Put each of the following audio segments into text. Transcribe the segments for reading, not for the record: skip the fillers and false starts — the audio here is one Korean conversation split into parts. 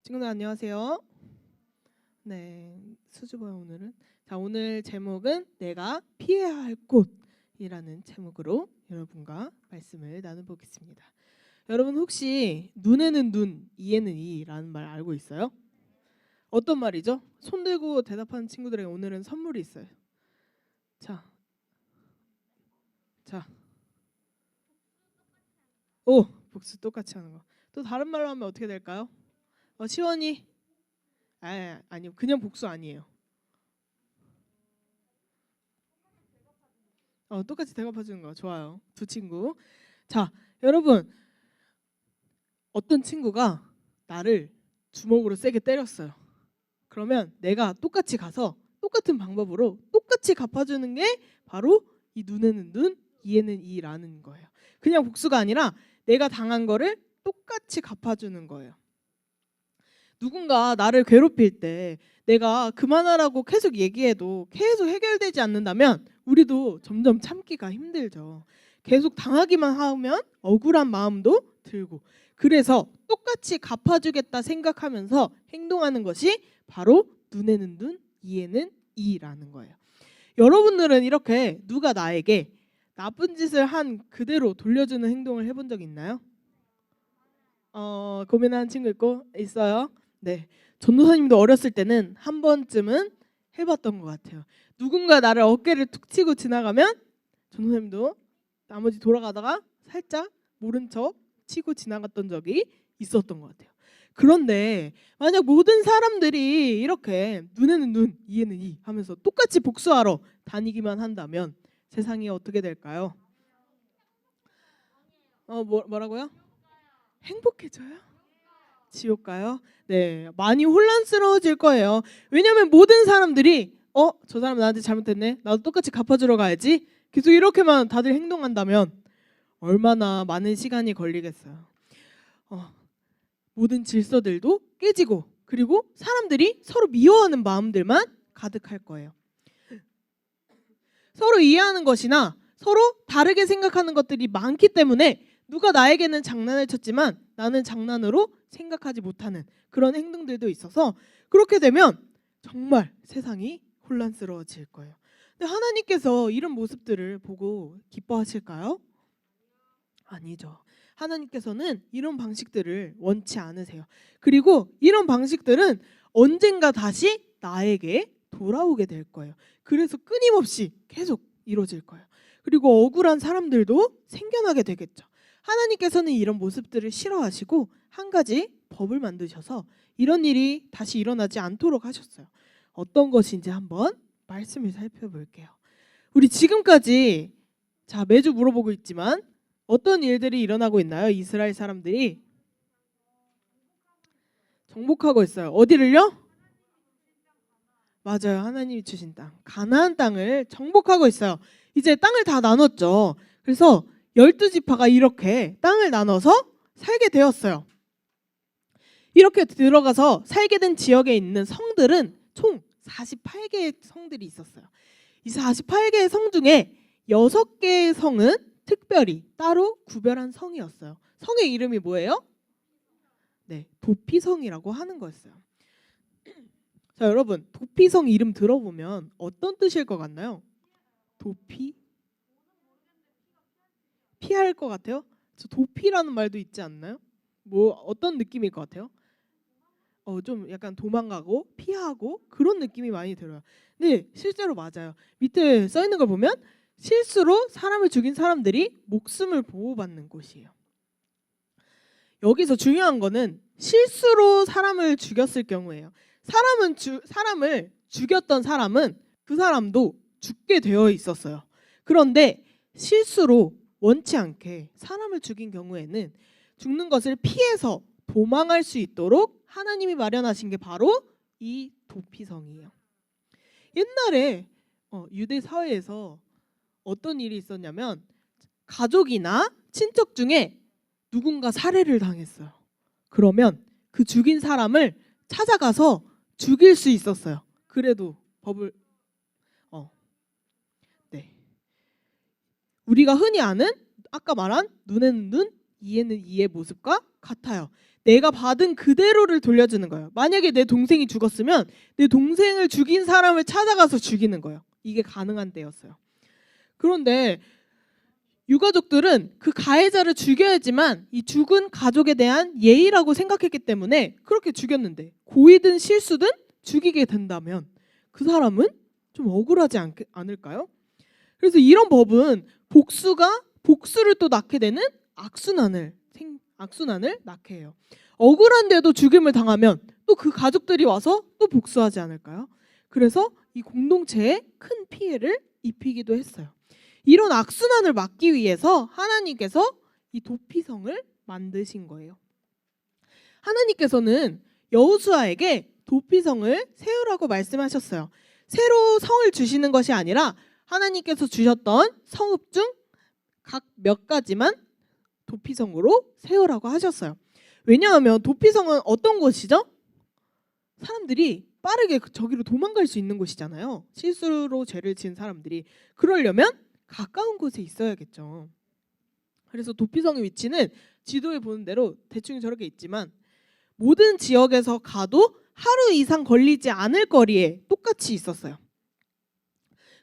친구들 안녕하세요. 네, 수줍어요 오늘은. 자, 오늘 제목은 내가 피해야 할 꽃이라는 제목으로 여러분과 말씀을 나눠보겠습니다. 여러분 혹시 눈에는 눈, 이에는 이라는 말 알고 있어요? 어떤 말이죠? 손 들고 대답하는 친구들에게 오늘은 선물이 있어요. 자, 오, 복수 똑같이 하는 거. 또 다른 말로 하면 어떻게 될까요? 시원이? 아니요, 그냥 복수 아니에요. 똑같이 대답해주는 거 좋아요. 두 친구. 자, 여러분 어떤 친구가 나를 주먹으로 세게 때렸어요. 그러면 내가 똑같이 가서 똑같은 방법으로 똑같이 갚아주는 게 바로 이 눈에는 눈, 이에는 이라는 거예요. 그냥 복수가 아니라 내가 당한 거를 똑같이 갚아주는 거예요. 누군가 나를 괴롭힐 때 내가 그만하라고 계속 얘기해도 계속 해결되지 않는다면 우리도 점점 참기가 힘들죠. 계속 당하기만 하면 억울한 마음도 들고, 그래서 똑같이 갚아주겠다 생각하면서 행동하는 것이 바로 눈에는 눈, 이에는 이라는 거예요. 여러분들은 이렇게 누가 나에게 나쁜 짓을 한 그대로 돌려주는 행동을 해본 적 있나요? 고민하는 친구 있어요? 네, 전도사님도 어렸을 때는 한 번쯤은 해봤던 것 같아요. 누군가 나를 어깨를 툭 치고 지나가면 전도사님도 나머지 돌아가다가 살짝 모른 척 치고 지나갔던 적이 있었던 것 같아요. 그런데 만약 모든 사람들이 이렇게 눈에는 눈, 이에는 이 하면서 똑같이 복수하러 다니기만 한다면 세상이 어떻게 될까요? 뭐라고요? 행복해져요? 지옥 가요? 네, 많이 혼란스러워질 거예요. 왜냐하면 모든 사람들이 저 사람 나한테 잘못했네, 나도 똑같이 갚아주러 가야지, 계속 이렇게만 다들 행동한다면 얼마나 많은 시간이 걸리겠어요. 모든 질서들도 깨지고, 그리고 사람들이 서로 미워하는 마음들만 가득할 거예요. 서로 이해하는 것이나 서로 다르게 생각하는 것들이 많기 때문에 누가 나에게는 장난을 쳤지만 나는 장난으로 생각하지 못하는 그런 행동들도 있어서, 그렇게 되면 정말 세상이 혼란스러워질 거예요. 근데 하나님께서 이런 모습들을 보고 기뻐하실까요? 아니죠. 하나님께서는 이런 방식들을 원치 않으세요. 그리고 이런 방식들은 언젠가 다시 나에게 돌아오게 될 거예요. 그래서 끊임없이 계속 이루어질 거예요. 그리고 억울한 사람들도 생겨나게 되겠죠. 하나님께서는 이런 모습들을 싫어하시고 한 가지 법을 만드셔서 이런 일이 다시 일어나지 않도록 하셨어요. 어떤 것인지 한번 말씀을 살펴볼게요. 우리 지금까지 매주 물어보고 있지만 어떤 일들이 일어나고 있나요? 이스라엘 사람들이 정복하고 있어요. 어디를요? 맞아요. 하나님이 주신 땅, 가나안 땅을 정복하고 있어요. 이제 땅을 다 나눴죠. 그래서 12지파가 이렇게 땅을 나눠서 살게 되었어요. 이렇게 들어가서 살게 된 지역에 있는 성들은 총 48개의 성들이 있었어요. 이 48개의 성 중에 6개의 성은 특별히 따로 구별한 성이었어요. 성의 이름이 뭐예요? 네, 도피성이라고 하는 거였어요. 자, 여러분, 도피성 이름 들어보면 어떤 뜻일 것 같나요? 도피? 피할 것 같아요? 저 도피라는 말도 있지 않나요? 어떤 느낌일 것 같아요? 좀 약간 도망가고 피하고 그런 느낌이 많이 들어요. 근데 실제로 맞아요. 밑에 써 있는 걸 보면 실수로 사람을 죽인 사람들이 목숨을 보호받는 곳이에요. 여기서 중요한 거는 실수로 사람을 죽였을 경우예요. 사람을 죽였던 사람은 그 사람도 죽게 되어 있었어요. 그런데 실수로 원치 않게 사람을 죽인 경우에는 죽는 것을 피해서 도망할 수 있도록 하나님이 마련하신 게 바로 이 도피성이에요. 옛날에 유대 사회에서 어떤 일이 있었냐면 가족이나 친척 중에 누군가 살해를 당했어요. 그러면 그 죽인 사람을 찾아가서 죽일 수 있었어요. 그래도 법을 네. 우리가 흔히 아는 아까 말한 눈에는 눈, 이에는 이의 모습과 같아요. 내가 받은 그대로를 돌려주는 거예요. 만약에 내 동생이 죽었으면 내 동생을 죽인 사람을 찾아가서 죽이는 거예요. 이게 가능한 때였어요. 그런데 유가족들은 그 가해자를 죽여야지만 이 죽은 가족에 대한 예의라고 생각했기 때문에 그렇게 죽였는데 고의든 실수든 죽이게 된다면 그 사람은 좀 억울하지 않을까요? 그래서 이런 법은 복수를 또 낳게 되는 악순환을 낳게 해요. 억울한데도 죽임을 당하면 또 그 가족들이 와서 또 복수하지 않을까요? 그래서 이 공동체에 큰 피해를 입히기도 했어요. 이런 악순환을 막기 위해서 하나님께서 이 도피성을 만드신 거예요. 하나님께서는 여호수아에게 도피성을 세우라고 말씀하셨어요. 새로 성을 주시는 것이 아니라 하나님께서 주셨던 성읍 중 각 몇 가지만 도피성으로 세우라고 하셨어요. 왜냐하면 도피성은 어떤 곳이죠? 사람들이 빠르게 저기로 도망갈 수 있는 곳이잖아요. 실수로 죄를 지은 사람들이. 그러려면 가까운 곳에 있어야겠죠. 그래서 도피성의 위치는 지도에 보는 대로 대충 저렇게 있지만 모든 지역에서 가도 하루 이상 걸리지 않을 거리에 똑같이 있었어요.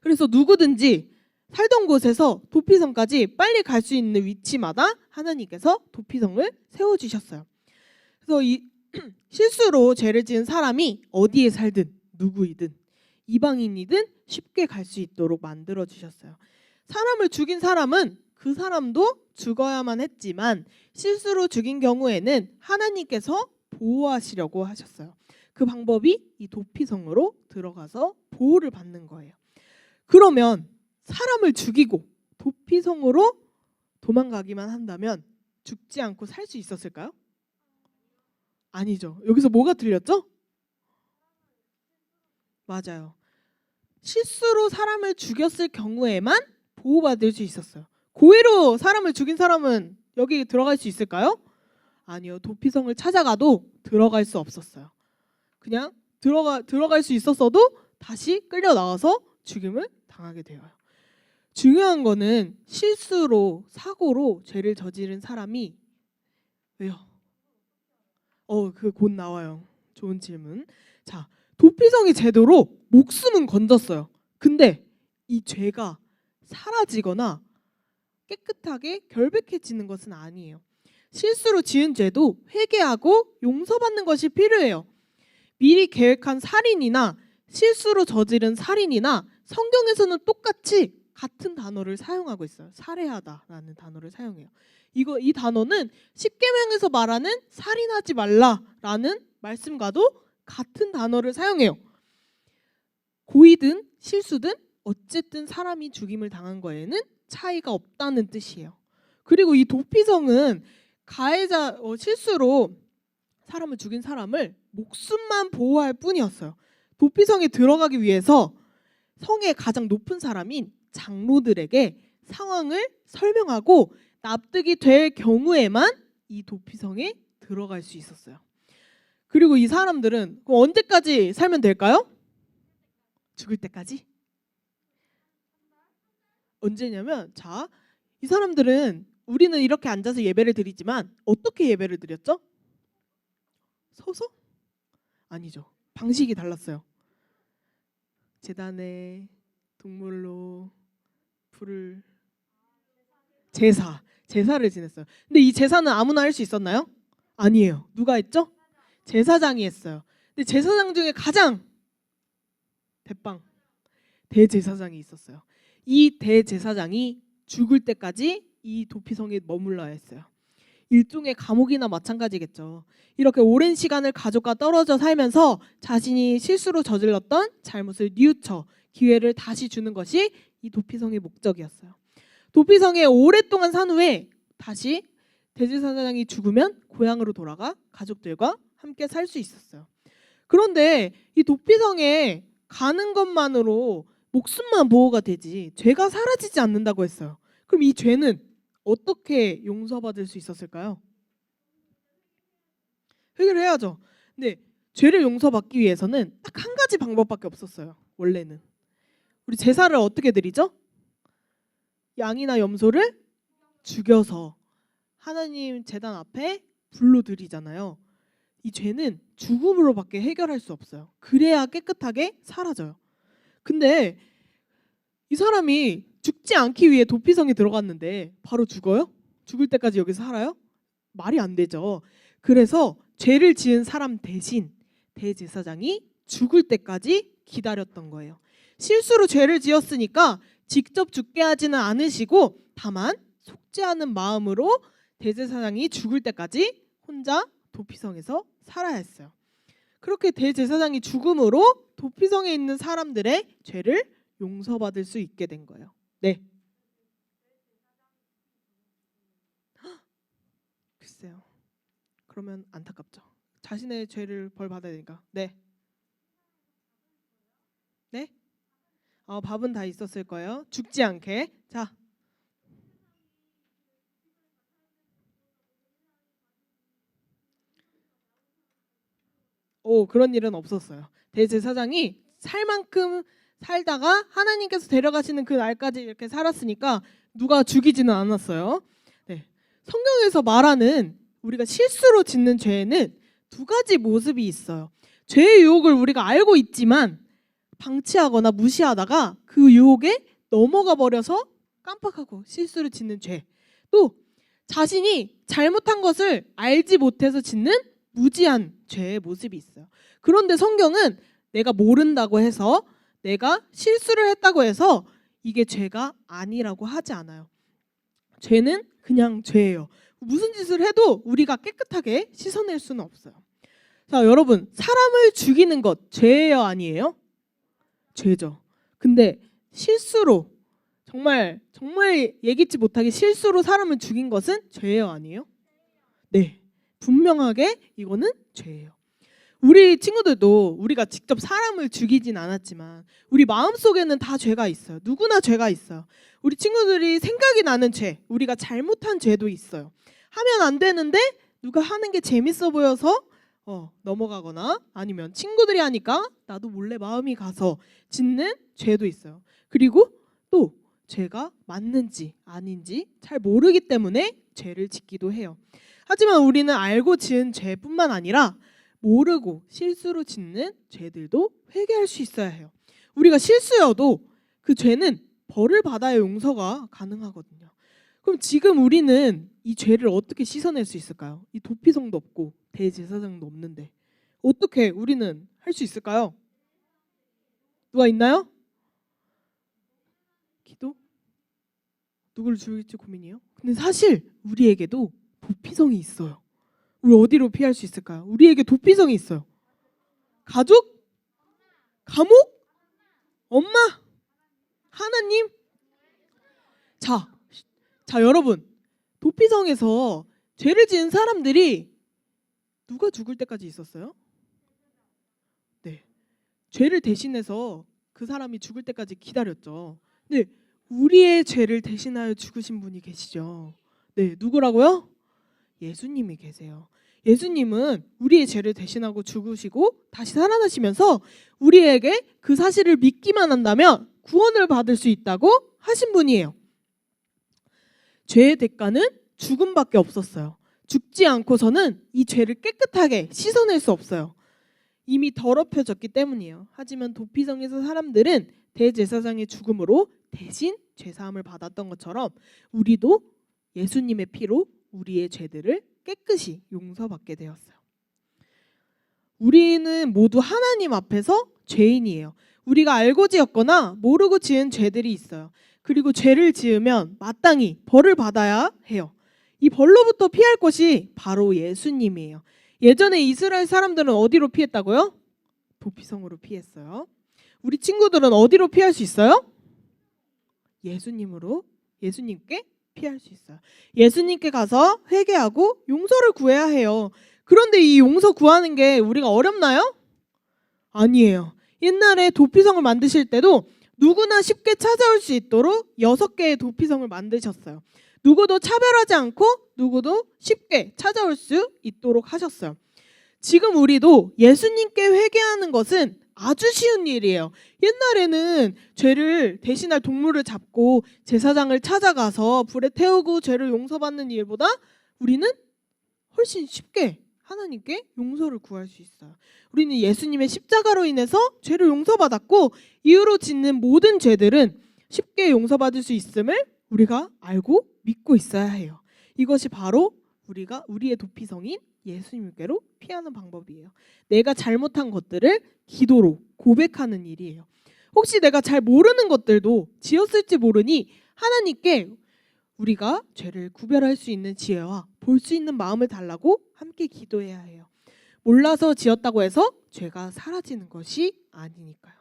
그래서 누구든지 살던 곳에서 도피성까지 빨리 갈 수 있는 위치마다 하나님께서 도피성을 세워주셨어요. 그래서 이 실수로 죄를 지은 사람이 어디에 살든 누구이든 이방인이든 쉽게 갈 수 있도록 만들어 주셨어요. 사람을 죽인 사람은 그 사람도 죽어야만 했지만 실수로 죽인 경우에는 하나님께서 보호하시려고 하셨어요. 그 방법이 이 도피성으로 들어가서 보호를 받는 거예요. 그러면 사람을 죽이고 도피성으로 도망가기만 한다면 죽지 않고 살 수 있었을까요? 아니죠. 여기서 뭐가 틀렸죠? 맞아요. 실수로 사람을 죽였을 경우에만 보호받을 수 있었어요. 고의로 사람을 죽인 사람은 여기 들어갈 수 있을까요? 아니요. 도피성을 찾아가도 들어갈 수 없었어요. 그냥 들어갈 수 있었어도 다시 끌려 나와서 죽임을 당하게 되어요. 중요한 거는 실수로 사고로 죄를 저지른 사람이 왜요? 그 곧 나와요. 좋은 질문. 자, 도피성이 제대로 목숨은 건졌어요. 근데 이 죄가 사라지거나 깨끗하게 결백해지는 것은 아니에요. 실수로 지은 죄도 회개하고 용서받는 것이 필요해요. 미리 계획한 살인이나 실수로 저지른 살인이나 성경에서는 똑같이 같은 단어를 사용하고 있어요. 살해하다라는 단어를 사용해요. 이 단어는 십계명에서 말하는 살인하지 말라라는 말씀과도 같은 단어를 사용해요. 고의든 실수든 어쨌든 사람이 죽임을 당한 거에는 차이가 없다는 뜻이에요. 그리고 이 도피성은 가해자 실수로 사람을 죽인 사람을 목숨만 보호할 뿐이었어요. 도피성에 들어가기 위해서 성의 가장 높은 사람인 장로들에게 상황을 설명하고 납득이 될 경우에만 이 도피성에 들어갈 수 있었어요. 그리고 이 사람들은 언제까지 살면 될까요? 죽을 때까지? 언제냐면 이 사람들은 우리는 이렇게 앉아서 예배를 드리지만 어떻게 예배를 드렸죠? 서서? 아니죠. 방식이 달랐어요. 제단에 동물로 불을 제사를 지냈어요. 근데 이 제사는 아무나 할 수 있었나요? 아니에요. 누가 했죠? 제사장이 했어요. 근데 제사장 중에 가장 대제사장이 있었어요. 이 대제사장이 죽을 때까지 이 도피성에 머물러야 했어요. 일종의 감옥이나 마찬가지겠죠. 이렇게 오랜 시간을 가족과 떨어져 살면서 자신이 실수로 저질렀던 잘못을 뉘우쳐 기회를 다시 주는 것이 이 도피성의 목적이었어요. 도피성에 오랫동안 산 후에 다시 대제사장이 죽으면 고향으로 돌아가 가족들과 함께 살 수 있었어요. 그런데 이 도피성에 가는 것만으로 목숨만 보호가 되지 죄가 사라지지 않는다고 했어요. 그럼 이 죄는 어떻게 용서받을 수 있었을까요? 해결해야죠. 근데 죄를 용서받기 위해서는 딱 한 가지 방법밖에 없었어요. 원래는 우리 제사를 어떻게 드리죠? 양이나 염소를 죽여서 하나님 제단 앞에 불로 드리잖아요. 이 죄는 죽음으로밖에 해결할 수 없어요. 그래야 깨끗하게 사라져요. 근데 이 사람이 죽지 않기 위해 도피성에 들어갔는데 바로 죽어요? 죽을 때까지 여기서 살아요? 말이 안 되죠. 그래서 죄를 지은 사람 대신 대제사장이 죽을 때까지 기다렸던 거예요. 실수로 죄를 지었으니까 직접 죽게 하지는 않으시고 다만 속죄하는 마음으로 대제사장이 죽을 때까지 혼자 도피성에서 살아야 했어요. 그렇게 대제사장이 죽음으로 도피성에 있는 사람들의 죄를 용서받을 수 있게 된 거예요. 네. 글쎄요. 그러면 안타깝죠. 자신의 죄를 벌 받아야 되니까. 네. 네? 밥은 다 있었을 거예요. 죽지 않게. 자. 그런 일은 없었어요. 대제사장이 살 만큼 살다가 하나님께서 데려가시는 그 날까지 이렇게 살았으니까 누가 죽이지는 않았어요. 네. 성경에서 말하는 우리가 실수로 짓는 죄에는 두 가지 모습이 있어요. 죄의 유혹을 우리가 알고 있지만 방치하거나 무시하다가 그 유혹에 넘어가 버려서 깜빡하고 실수를 짓는 죄. 또 자신이 잘못한 것을 알지 못해서 짓는 무지한 죄의 모습이 있어요. 그런데 성경은 내가 모른다고 해서 내가 실수를 했다고 해서 이게 죄가 아니라고 하지 않아요. 죄는 그냥 죄예요. 무슨 짓을 해도 우리가 깨끗하게 씻어낼 수는 없어요. 자, 여러분, 사람을 죽이는 것 죄예요, 아니에요? 죄죠. 근데 실수로 정말 예기치 못하게 실수로 사람을 죽인 것은 죄예요, 아니에요? 네, 분명하게 이거는 죄예요. 우리 친구들도 우리가 직접 사람을 죽이진 않았지만 우리 마음속에는 다 죄가 있어요. 누구나 죄가 있어요. 우리 친구들이 생각이 나는 죄, 우리가 잘못한 죄도 있어요. 하면 안 되는데 누가 하는 게 재밌어 보여서 넘어가거나 아니면 친구들이 하니까 나도 몰래 마음이 가서 짓는 죄도 있어요. 그리고 또 죄가 맞는지 아닌지 잘 모르기 때문에 죄를 짓기도 해요. 하지만 우리는 알고 지은 죄뿐만 아니라 모르고 실수로 짓는 죄들도 회개할 수 있어야 해요. 우리가 실수여도 그 죄는 벌을 받아야 용서가 가능하거든요. 그럼 지금 우리는 이 죄를 어떻게 씻어낼 수 있을까요? 이 도피성도 없고 대제사장도 없는데 어떻게 우리는 할 수 있을까요? 누가 있나요? 기도? 누구를 죽일지 고민이에요? 근데 사실 우리에게도 도피성이 있어요. 우리 어디로 피할 수 있을까요? 우리에게 도피성이 있어요. 가족? 감옥? 엄마? 하나님? 자, 여러분, 도피성에서 죄를 지은 사람들이 누가 죽을 때까지 있었어요? 네, 죄를 대신해서 그 사람이 죽을 때까지 기다렸죠. 네, 우리의 죄를 대신하여 죽으신 분이 계시죠. 네, 누구라고요? 예수님이 계세요. 예수님은 우리의 죄를 대신하고 죽으시고 다시 살아나시면서 우리에게 그 사실을 믿기만 한다면 구원을 받을 수 있다고 하신 분이에요. 죄의 대가는 죽음밖에 없었어요. 죽지 않고서는 이 죄를 깨끗하게 씻어낼 수 없어요. 이미 더럽혀졌기 때문이에요. 하지만 도피성에서 사람들은 대제사장의 죽음으로 대신 죄사함을 받았던 것처럼 우리도 예수님의 피로 우리의 죄들을 깨끗이 용서받게 되었어요. 우리는 모두 하나님 앞에서 죄인이에요. 우리가 알고 지었거나 모르고 지은 죄들이 있어요. 그리고 죄를 지으면 마땅히 벌을 받아야 해요. 이 벌로부터 피할 것이 바로 예수님이에요. 예전에 이스라엘 사람들은 어디로 피했다고요? 도피성으로 피했어요. 우리 친구들은 어디로 피할 수 있어요? 예수님으로 예수님께 피할 수 있어요. 예수님께 가서 회개하고 용서를 구해야 해요. 그런데 이 용서 구하는 게 우리가 어렵나요? 아니에요. 옛날에 도피성을 만드실 때도 누구나 쉽게 찾아올 수 있도록 6개의 도피성을 만드셨어요. 누구도 차별하지 않고 누구도 쉽게 찾아올 수 있도록 하셨어요. 지금 우리도 예수님께 회개하는 것은 아주 쉬운 일이에요. 옛날에는 죄를 대신할 동물을 잡고 제사장을 찾아가서 불에 태우고 죄를 용서받는 일보다 우리는 훨씬 쉽게 하나님께 용서를 구할 수 있어요. 우리는 예수님의 십자가로 인해서 죄를 용서받았고 이후로 짓는 모든 죄들은 쉽게 용서받을 수 있음을 우리가 알고 믿고 있어야 해요. 이것이 바로 우리의 도피성인 예수님께로 피하는 방법이에요. 내가 잘못한 것들을 기도로 고백하는 일이에요. 혹시 내가 잘 모르는 것들도 지었을지 모르니 하나님께 우리가 죄를 구별할 수 있는 지혜와 볼 수 있는 마음을 달라고 함께 기도해야 해요. 몰라서 지었다고 해서 죄가 사라지는 것이 아니니까요.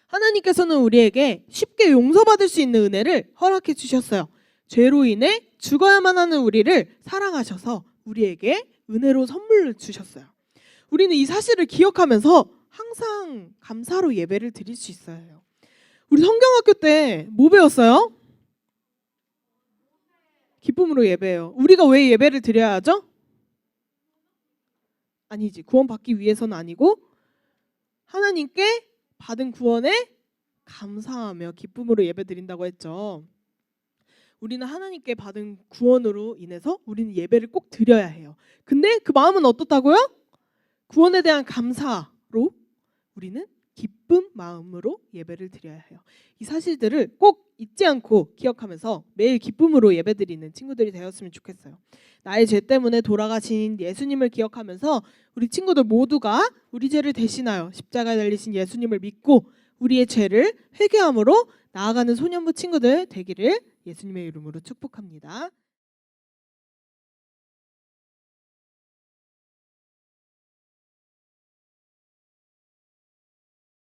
하나님께서는 우리에게 쉽게 용서받을 수 있는 은혜를 허락해 주셨어요. 죄로 인해 죽어야만 하는 우리를 사랑하셔서 우리에게 은혜로 선물을 주셨어요. 우리는 이 사실을 기억하면서 항상 감사로 예배를 드릴 수 있어야 해요. 우리 성경학교 때 뭐 배웠어요? 기쁨으로 예배해요. 우리가 왜 예배를 드려야 하죠? 아니지. 구원받기 위해서는 아니고 하나님께 받은 구원에 감사하며 기쁨으로 예배 드린다고 했죠. 우리는 하나님께 받은 구원으로 인해서 우리는 예배를 꼭 드려야 해요. 근데 그 마음은 어떻다고요? 구원에 대한 감사로 우리는 기쁜 마음으로 예배를 드려야 해요. 이 사실들을 꼭 잊지 않고 기억하면서 매일 기쁨으로 예배드리는 친구들이 되었으면 좋겠어요. 나의 죄 때문에 돌아가신 예수님을 기억하면서 우리 친구들 모두가 우리 죄를 대신하여 십자가에 달리신 예수님을 믿고 우리의 죄를 회개함으로 나아가는 소년부 친구들 되기를 예수님의 이름으로 축복합니다.